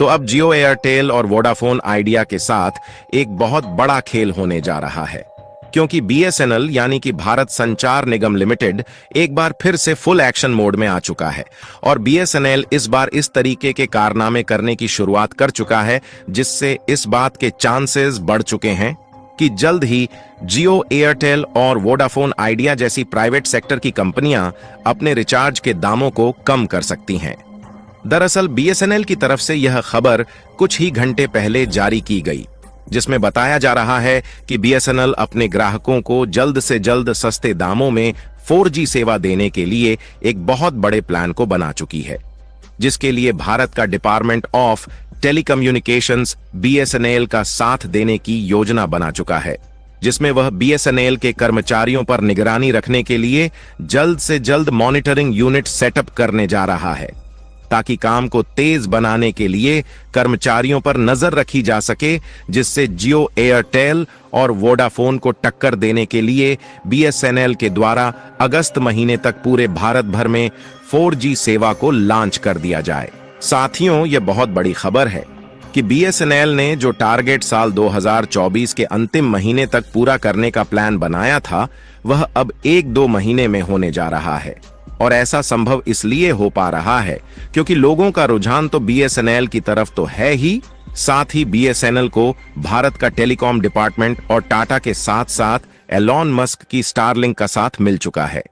तो अब जियो एयरटेल और वोडाफोन आइडिया के साथ एक बहुत बड़ा खेल होने जा रहा है, क्योंकि बीएसएनएल यानी कि भारत संचार निगम लिमिटेड एक बार फिर से फुल एक्शन मोड में आ चुका है और बीएसएनएल इस बार इस तरीके के कारनामे करने की शुरुआत कर चुका है जिससे इस बात के चांसेस बढ़ चुके हैं कि जल्द ही जियो एयरटेल और वोडाफोन आइडिया जैसी प्राइवेट सेक्टर की कंपनियां अपने रिचार्ज के दामों को कम कर सकती हैं। दरअसल बीएसएनएल की तरफ से यह खबर कुछ ही घंटे पहले जारी की गई, जिसमें बताया जा रहा है कि बीएसएनएल अपने ग्राहकों को जल्द से जल्द सस्ते दामों में 4G सेवा देने के लिए एक बहुत बड़े प्लान को बना चुकी है, जिसके लिए भारत का डिपार्टमेंट ऑफ टेलीकम्युनिकेशंस बीएसएनएल का साथ देने की योजना बना चुका है, जिसमें वह बीएसएनएल के कर्मचारियों पर निगरानी रखने के लिए जल्द से जल्द मॉनिटरिंग यूनिट सेटअप करने जा रहा है, ताकि काम को तेज बनाने के लिए कर्मचारियों पर नजर रखी जा सके, जिससे जियो एयरटेल और वोडाफोन को टक्कर देने के लिए बीएसएनएल के द्वारा अगस्त महीने तक पूरे भारत भर में 4G सेवा को लॉन्च कर दिया जाए। साथियों, यह बहुत बड़ी खबर है कि बीएसएनएल ने जो टारगेट साल 2024 के अंतिम महीने तक पूरा करने का प्लान बनाया था, वह अब 1-2 महीने में होने जा रहा है। और ऐसा संभव इसलिए हो पा रहा है क्योंकि लोगों का रुझान तो बीएसएनएल की तरफ तो है ही, साथ ही बीएसएनएल को भारत का टेलीकॉम डिपार्टमेंट और टाटा के साथ साथ एलॉन मस्क की स्टारलिंक का साथ मिल चुका है।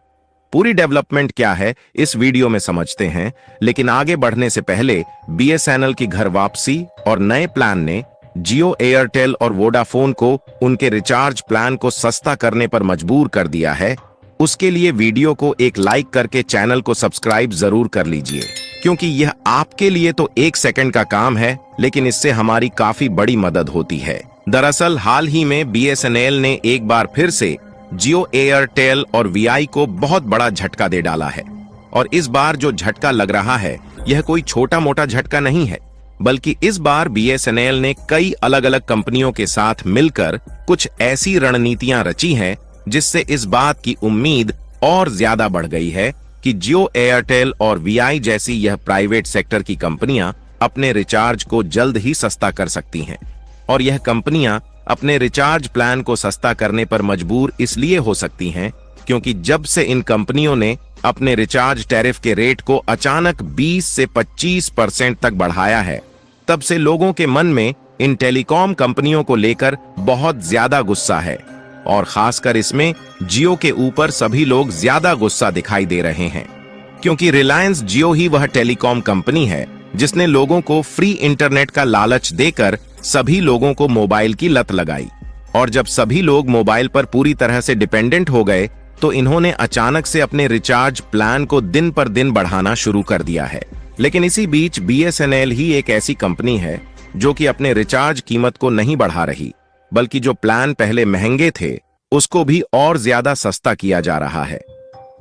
पूरी डेवलपमेंट क्या है इस वीडियो में समझते हैं, लेकिन आगे बढ़ने से पहले बीएसएनएल की घर वापसी और नए प्लान ने जियो एयरटेल और वोडाफोन को उनके रिचार्ज प्लान को सस्ता करने पर मजबूर कर दिया है। उसके लिए वीडियो को एक लाइक करके चैनल को सब्सक्राइब जरूर कर लीजिए, क्योंकि यह आपके लिए तो 1 सेकंड का काम है, लेकिन इससे हमारी काफी बड़ी मदद होती है। दरअसल हाल ही में बीएसएनएल ने एक बार फिर से जियो एयरटेल और वीआई को बहुत बड़ा झटका दे डाला है, और इस बार जो झटका लग रहा है यह कोई छोटा मोटा झटका नहीं है, बल्कि इस बार बीएसएनएल ने कई अलग अलग कंपनियों के साथ मिलकर कुछ ऐसी रणनीतियां रची हैं जिससे इस बात की उम्मीद और ज्यादा बढ़ गई है कि जियो एयरटेल और वीआई जैसी यह प्राइवेट सेक्टर की कंपनियां अपने रिचार्ज को जल्द ही सस्ता कर सकती हैं। और यह कंपनियां अपने रिचार्ज प्लान को सस्ता करने पर मजबूर इसलिए हो सकती हैं क्योंकि जब से इन कंपनियों ने अपने रिचार्ज टैरिफ के रेट को अचानक 20 से 25% तक बढ़ाया है, तब से लोगों के मन में इन टेलीकॉम कंपनियों को लेकर बहुत ज्यादा गुस्सा है, और खासकर इसमें जियो के ऊपर सभी लोग ज्यादा गुस्सा दिखाई दे रहे हैं, क्योंकि रिलायंस जियो ही वह टेलीकॉम कंपनी है जिसने लोगों को फ्री इंटरनेट का लालच देकर सभी लोगों को मोबाइल की लत लगाई। और जब सभी लोग मोबाइल पर पूरी तरह से डिपेंडेंट हो गए, तो इन्होंने अचानक से अपने रिचार्ज प्लान को दिन पर दिन बढ़ाना शुरू कर दिया है। लेकिन इसी बीच बीएसएनएल ही एक ऐसी कंपनी है जो कि अपने रिचार्ज कीमत को नहीं बढ़ा रही, बल्कि जो प्लान पहले महंगे थे उसको भी और ज्यादा सस्ता किया जा रहा है,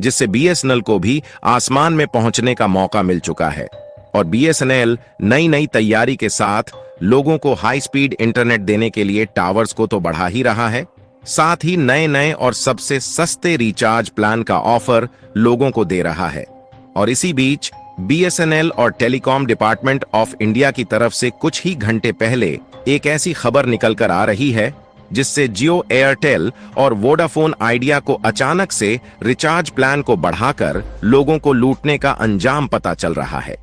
जिससे बीएसएनएल को भी आसमान में पहुंचने का मौका मिल चुका है। और बीएसएनएल नई नई तैयारी के साथ लोगों को हाई स्पीड इंटरनेट देने के लिए टावर्स को तो बढ़ा ही रहा है, साथ ही नए नए और सबसे सस्ते रिचार्ज प्लान का ऑफर लोगों को दे रहा है। और इसी बीच बीएसएनएल और टेलीकॉम डिपार्टमेंट ऑफ इंडिया की तरफ से कुछ ही घंटे पहले एक ऐसी खबर निकल कर आ रही है जिससे जियो एयरटेल और वोडाफोन आइडिया को अचानक से रिचार्ज प्लान को बढ़ाकर लोगों को लूटने का अंजाम पता चल रहा है।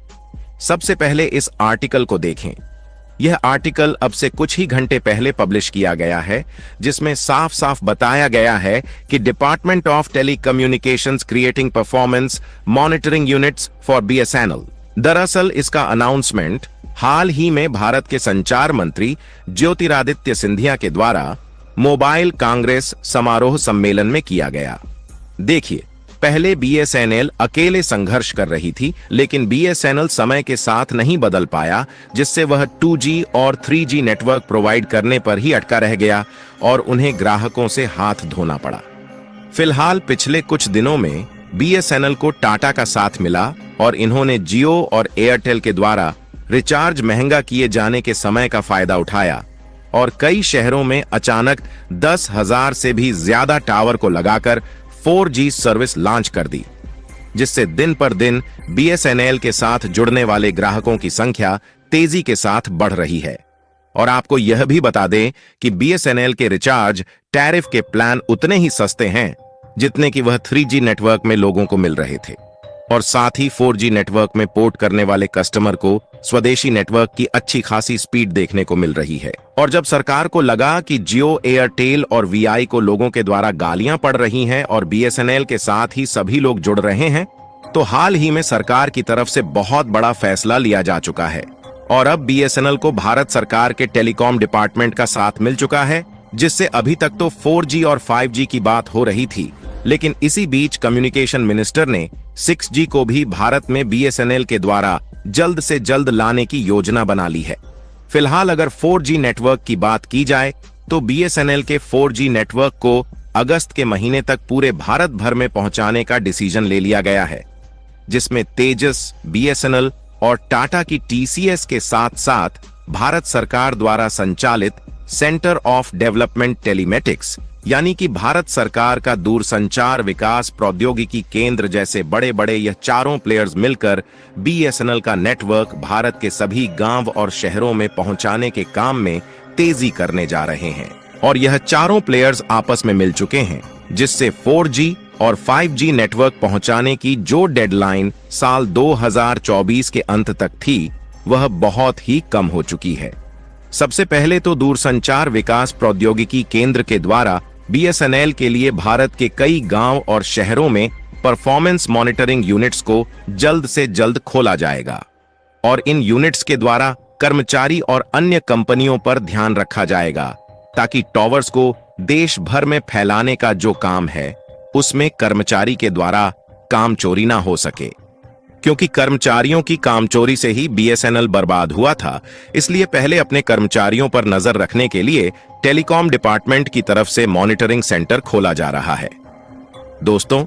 सबसे पहले इस आर्टिकल को देखें। यह आर्टिकल अब से कुछ ही घंटे पहले पब्लिश किया गया है, जिसमें साफ साफ बताया गया है कि department of telecommunications creating performance monitoring units for BSNL. दरअसल इसका अनाउंसमेंट हाल ही में भारत के संचार मंत्री ज्योतिरादित्य सिंधिया के द्वारा मोबाइल कांग्रेस समारोह सम्मेलन में किया गया। देखिए, पहले बीएसएनएल अकेले संघर्ष कर रही थी, लेकिन बीएसएनएल समय के साथ नहीं बदल पाया, जिससे वह 2G और 3G नेटवर्क प्रोवाइड करने पर ही अटका रह गया और उन्हें ग्राहकों से हाथ धोना पड़ा। फिलहाल पिछले कुछ दिनों में बीएसएनएल को टाटा का साथ मिला और इन्होंने जियो और एयरटेल के द्वारा रिचार्ज महंगा किए जाने के समय का फायदा उठाया और कई शहरों में अचानक 10,000 से भी ज्यादा टावर को लगाकर 4G सर्विस लॉन्च कर दी, जिससे दिन पर दिन बीएसएनएल के साथ जुड़ने वाले ग्राहकों की संख्या तेजी के साथ बढ़ रही है। और आपको यह भी बता दें कि बीएसएनएल के रिचार्ज टैरिफ के प्लान उतने ही सस्ते हैं जितने कि वह 3G नेटवर्क में लोगों को मिल रहे थे। और साथ ही 4G नेटवर्क में पोर्ट करने वाले कस्टमर को स्वदेशी नेटवर्क की अच्छी खासी स्पीड देखने को मिल रही है। और जब सरकार को लगा कि जियो, एयरटेल और वीआई को लोगों के द्वारा गालियां पड़ रही हैं और बीएसएनएल के साथ ही सभी लोग जुड़ रहे हैं, तो हाल ही में सरकार की तरफ से बहुत बड़ा फैसला लिया जा चुका है। और अब बीएसएनएल को भारत सरकार के टेलीकॉम डिपार्टमेंट का साथ मिल चुका है, जिससे अभी तक तो 4G और 5G की बात हो रही थी, लेकिन इसी बीच कम्युनिकेशन मिनिस्टर ने 6G को भी भारत में बीएसएनएल के द्वारा जल्द से जल्द लाने की योजना बना ली है। फिलहाल अगर 4G नेटवर्क की बात की जाए तो बीएसएनएल के 4G नेटवर्क को अगस्त के महीने तक पूरे भारत भर में पहुंचाने का डिसीजन ले लिया गया है, जिसमें तेजस, बीएसएनएल और टाटा की टीसीएस के साथ साथ भारत सरकार द्वारा संचालित सेंटर ऑफ डेवलपमेंट टेलीमेटिक्स यानी कि भारत सरकार का दूरसंचार विकास प्रौद्योगिकी केंद्र जैसे बड़े बड़े यह चारों प्लेयर्स मिलकर बीएसएनएल का नेटवर्क भारत के सभी गांव और शहरों में पहुंचाने के काम में तेजी करने जा रहे हैं। और यह चारों प्लेयर्स आपस में मिल चुके हैं, जिससे 4G और 5G नेटवर्क पहुंचाने की जो डेडलाइन साल 2024 के अंत तक थी, वह बहुत ही कम हो चुकी है। सबसे पहले तो दूरसंचार विकास प्रौद्योगिकी केंद्र के द्वारा बीएसएनएल के लिए भारत के कई गांव और शहरों में परफॉर्मेंस मॉनिटरिंग यूनिट्स को जल्द से जल्द खोला जाएगा। और इन यूनिट्स के द्वारा कर्मचारी और अन्य कंपनियों पर ध्यान रखा जाएगा, ताकि टॉवर्स को देश भर में फैलाने का जो काम है उसमें कर्मचारी के द्वारा काम चोरी ना हो सके। क्योंकि कर्मचारियों की कामचोरी से ही बीएसएनएल बर्बाद हुआ था, इसलिए पहले अपने कर्मचारियों पर नजर रखने के लिए टेलीकॉम डिपार्टमेंट की तरफ से मॉनिटरिंग सेंटर खोला जा रहा है। दोस्तों,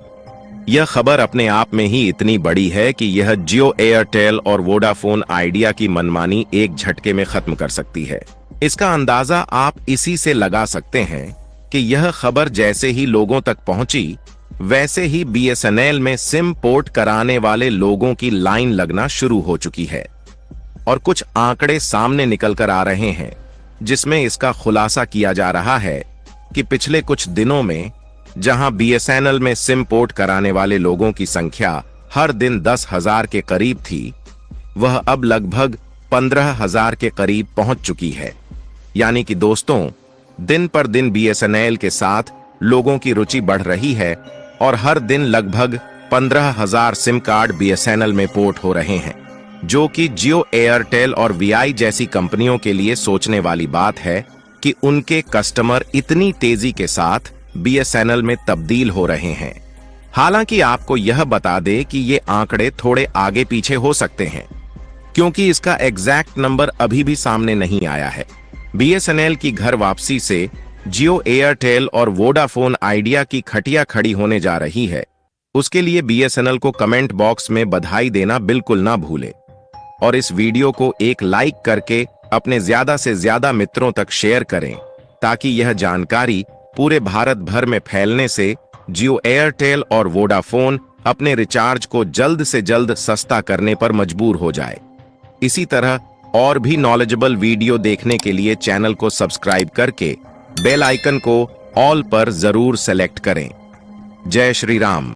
यह खबर अपने आप में ही इतनी बड़ी है कि यह जियो, एयरटेल और वोडाफोन आइडिया की मनमानी एक झटके में खत्म कर सकती है। इसका अंदाजा आप इसी से लगा सकते हैं कि यह खबर जैसे ही लोगों तक पहुंची, वैसे ही बीएसएनएल में सिम पोर्ट कराने वाले लोगों की लाइन लगना शुरू हो चुकी है। और कुछ आंकड़े सामने निकल कर आ रहे हैं, जिसमें इसका खुलासा किया जा रहा है कि पिछले कुछ दिनों में जहां बीएसएनएल में सिम पोर्ट कराने वाले लोगों की संख्या हर दिन 10,000 के करीब थी, वह अब लगभग 15,000 के करीब पहुंच चुकी है। यानी कि दोस्तों, दिन पर दिन बीएसएनएल के साथ लोगों की रुचि बढ़ रही है और हर दिन लगभग 15,000 सिम कार्ड बीएसएनएल में पोर्ट हो रहे हैं, जो कि जियो, एयरटेल और वीआई जैसी कंपनियों के लिए सोचने वाली बात है कि उनके कस्टमर इतनी तेजी के साथ बीएसएनएल में तब्दील हो रहे हैं। हालांकि आपको यह बता दे कि ये आंकड़े थोड़े आगे पीछे हो सकते हैं, क्योंकि इसका एग्जैक्ट नंबर अभी भी सामने नहीं आया है। बीएसएनएल की घर वापसी से जियो, एयरटेल और वोडाफोन आइडिया की खटिया खड़ी होने जा रही है। उसके लिए बीएसएनएल को कमेंट बॉक्स में बधाई देना बिल्कुल ना भूले और इस वीडियो को एक लाइक करके अपने ज्यादा से ज्यादा मित्रों तक शेयर करें, ताकि यह जानकारी पूरे भारत भर में फैलने से जियो, एयरटेल और वोडाफोन अपने रिचार्ज को जल्द से जल्द सस्ता करने पर मजबूर हो जाए। इसी तरह और भी नॉलेजेबल वीडियो देखने के लिए चैनल को सब्सक्राइब करके बेल आइकन को ऑल पर जरूर सेलेक्ट करें। जय श्री राम।